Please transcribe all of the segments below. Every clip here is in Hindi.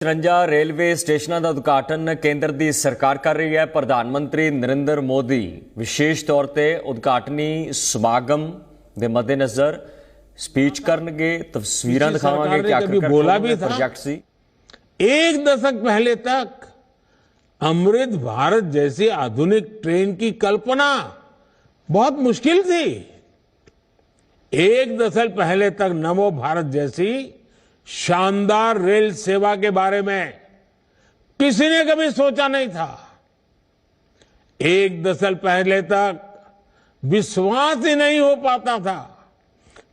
53 रेलवे स्टेशनों का उद्घाटन केंद्र की सरकार कर रही है। प्रधानमंत्री नरेंद्र मोदी विशेष तौर पर उद्घाटनी समागम के मद्देनजर स्पीच करनगे, तस्वीरां दिखावांगे कि आखिरकार बोला भी था। प्रोजेक्ट सी। एक दशक पहले तक अमृत भारत जैसी आधुनिक ट्रेन की कल्पना बहुत मुश्किल थी। एक दशक पहले तक नमो भारत जैसी शानदार रेल सेवा के बारे में किसी ने कभी सोचा नहीं था। एक दशक पहले तक विश्वास ही नहीं हो पाता था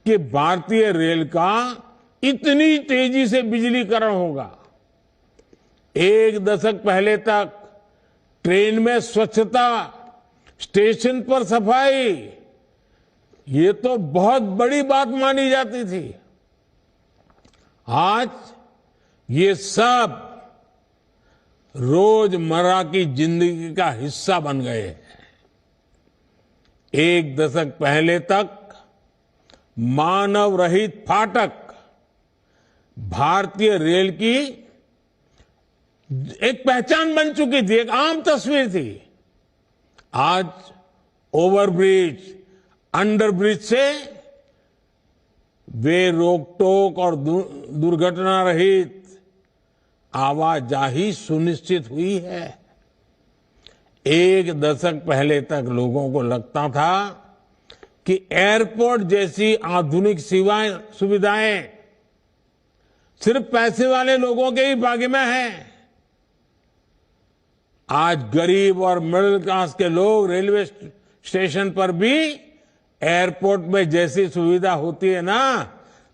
कि भारतीय रेल का इतनी तेजी से बिजलीकरण होगा। एक दशक पहले तक ट्रेन में स्वच्छता, स्टेशन पर सफाई, ये तो बहुत बड़ी बात मानी जाती थी। आज ये सब रोजमर्रा की जिंदगी का हिस्सा बन गए हैं। एक दशक पहले तक मानव रहित फाटक भारतीय रेल की एक पहचान बन चुकी थी, एक आम तस्वीर थी। आज ओवरब्रिज, अंडरब्रिज से वे रोक-टोक और दुर्घटना रहित आवाजाही सुनिश्चित हुई है। एक दशक पहले तक लोगों को लगता था कि एयरपोर्ट जैसी आधुनिक सुविधाएं सिर्फ पैसे वाले लोगों के ही भाग्य में है। आज गरीब और मिडिल क्लास के लोग रेलवे स्टेशन पर भी एयरपोर्ट में जैसी सुविधा होती है ना,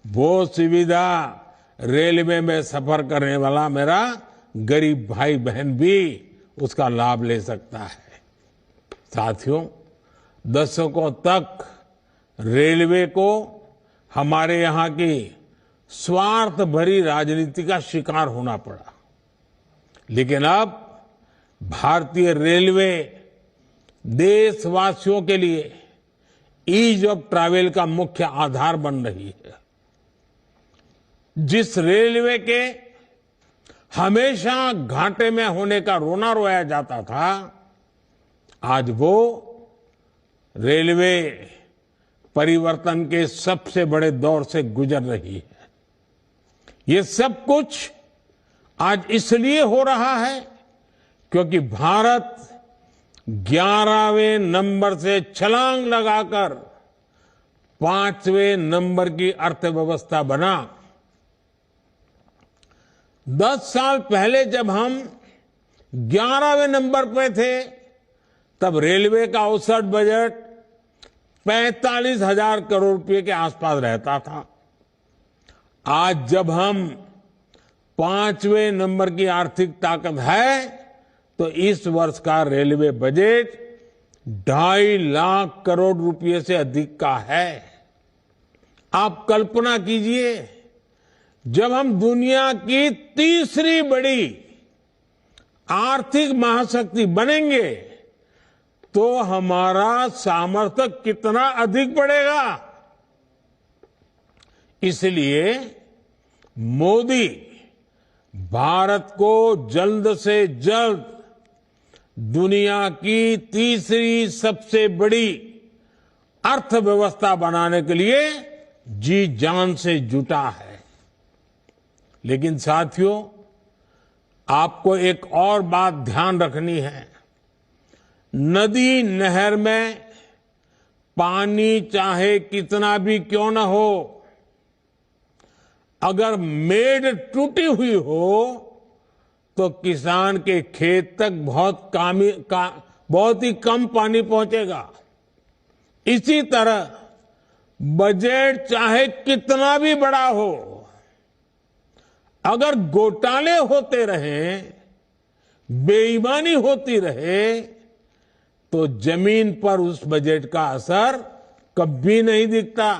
वो सुविधा रेलवे में सफर करने वाला मेरा गरीब भाई बहन भी उसका लाभ ले सकता है। साथियों, दशकों तक रेलवे को हमारे यहां की स्वार्थ भरी राजनीति का शिकार होना पड़ा, लेकिन अब भारतीय रेलवे देशवासियों के लिए ईज ऑफ ट्रैवल का मुख्य आधार बन रही है। जिस रेलवे के हमेशा घाटे में होने का रोना रोया जाता था, आज वो रेलवे परिवर्तन के सबसे बड़े दौर से गुजर रही है। ये सब कुछ आज इसलिए हो रहा है क्योंकि भारत 11वें नंबर से छलांग लगाकर 5वें नंबर की अर्थव्यवस्था बना। 10 साल पहले जब हम 11वें नंबर पे थे, तब रेलवे का औसत बजट 45,000 करोड़ रुपए के आसपास रहता था। आज जब हम 5वें नंबर की आर्थिक ताकत है, तो इस वर्ष का रेलवे बजट 2.5 लाख करोड़ रुपए से अधिक का है। आप कल्पना कीजिए, जब हम दुनिया की तीसरी बड़ी आर्थिक महाशक्ति बनेंगे तो हमारा सामर्थ्य कितना अधिक बढ़ेगा। इसलिए मोदी भारत को जल्द से जल्द दुनिया की तीसरी सबसे बड़ी अर्थव्यवस्था बनाने के लिए जी जान से जुटा है। लेकिन साथियों, आपको एक और बात ध्यान रखनी है। नदी नहर में पानी चाहे कितना भी क्यों न हो, अगर मेड़ टूटी हुई हो तो किसान के खेत तक बहुत ही कम पानी पहुंचेगा। इसी तरह बजट चाहे कितना भी बड़ा हो, अगर घोटाले होते रहे, बेईमानी होती रहे, तो जमीन पर उस बजट का असर कभी नहीं दिखता।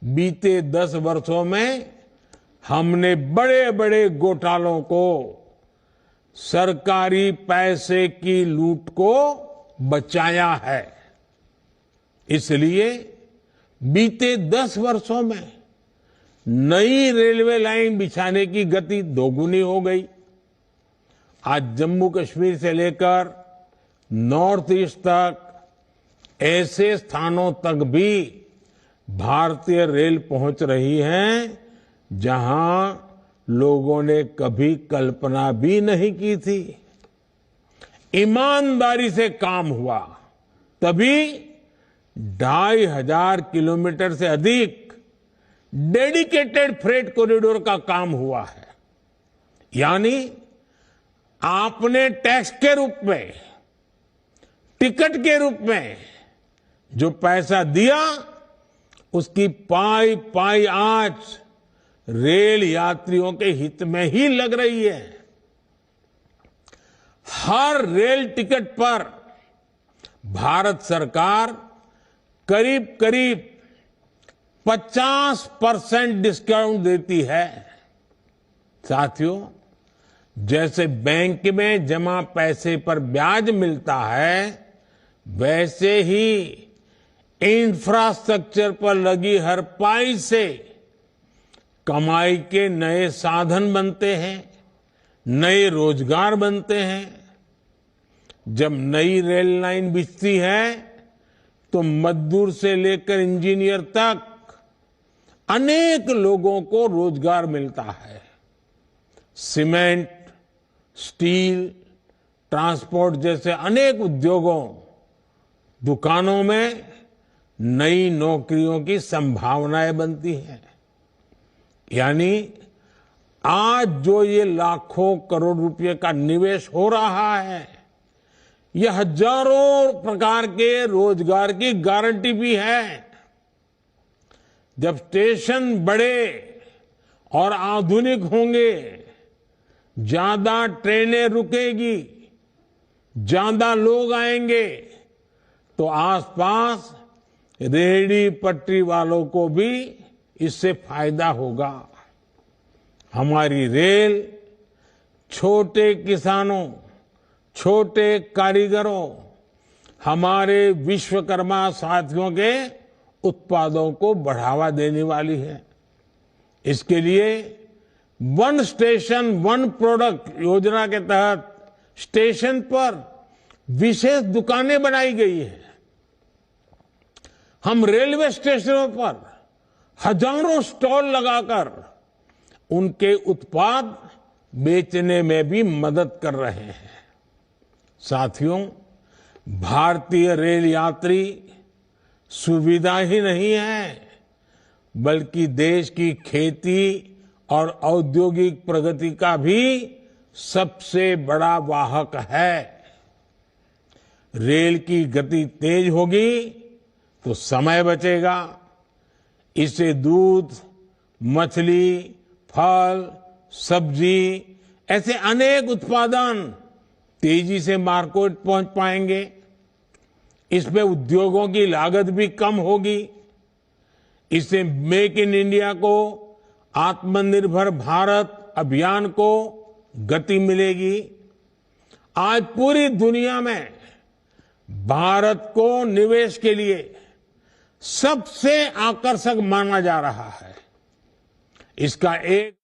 बीते 10 वर्षों में हमने बड़े बड़े घोटालों को, सरकारी पैसे की लूट को बचाया है। इसलिए बीते 10 वर्षों में नई रेलवे लाइन बिछाने की गति दोगुनी हो गई। आज जम्मू कश्मीर से लेकर नॉर्थ ईस्ट तक ऐसे स्थानों तक भी भारतीय रेल पहुंच रही है जहां लोगों ने कभी कल्पना भी नहीं की थी। ईमानदारी से काम हुआ तभी 2,500 किलोमीटर से अधिक डेडिकेटेड फ्रेट कॉरिडोर का काम हुआ है। यानी आपने टैक्स के रूप में, टिकट के रूप में जो पैसा दिया, उसकी पाई पाई आज रेल यात्रियों के हित में ही लग रही है। हर रेल टिकट पर भारत सरकार करीब करीब 50% डिस्काउंट देती है। साथियों, जैसे बैंक में जमा पैसे पर ब्याज मिलता है, वैसे ही इंफ्रास्ट्रक्चर पर लगी हर पाई से कमाई के नए साधन बनते हैं, नए रोजगार बनते हैं। जब नई रेल लाइन बिछती है तो मजदूर से लेकर इंजीनियर तक अनेक लोगों को रोजगार मिलता है। सीमेंट, स्टील, ट्रांसपोर्ट जैसे अनेक उद्योगों, दुकानों में नई नौकरियों की संभावनाएं बनती हैं। यानी आज जो ये लाखों करोड़ रुपए का निवेश हो रहा है, ये हजारों प्रकार के रोजगार की गारंटी भी है। जब स्टेशन बड़े और आधुनिक होंगे, ज्यादा ट्रेनें रुकेगी, ज्यादा लोग आएंगे, तो आसपास रेहड़ी पटरी वालों को भी इससे फायदा होगा। हमारी रेल छोटे किसानों, छोटे कारीगरों, हमारे विश्वकर्मा साथियों के उत्पादों को बढ़ावा देने वाली है। इसके लिए वन स्टेशन वन प्रोडक्ट योजना के तहत स्टेशन पर विशेष दुकानें बनाई गई है। हम रेलवे स्टेशनों पर हजारों स्टॉल लगाकर उनके उत्पाद बेचने में भी मदद कर रहे हैं। साथियों, भारतीय रेल यात्री सुविधा ही नहीं है, बल्कि देश की खेती और औद्योगिक प्रगति का भी सबसे बड़ा वाहक है। रेल की गति तेज होगी तो समय बचेगा। इससे दूध, मछली, फल, सब्जी ऐसे अनेक उत्पादन तेजी से मार्केट पहुंच पाएंगे। इसमें उद्योगों की लागत भी कम होगी। इससे मेक इन इंडिया को, आत्मनिर्भर भारत अभियान को गति मिलेगी। आज पूरी दुनिया में भारत को निवेश के लिए सबसे आकर्षक माना जा रहा है। इसका एक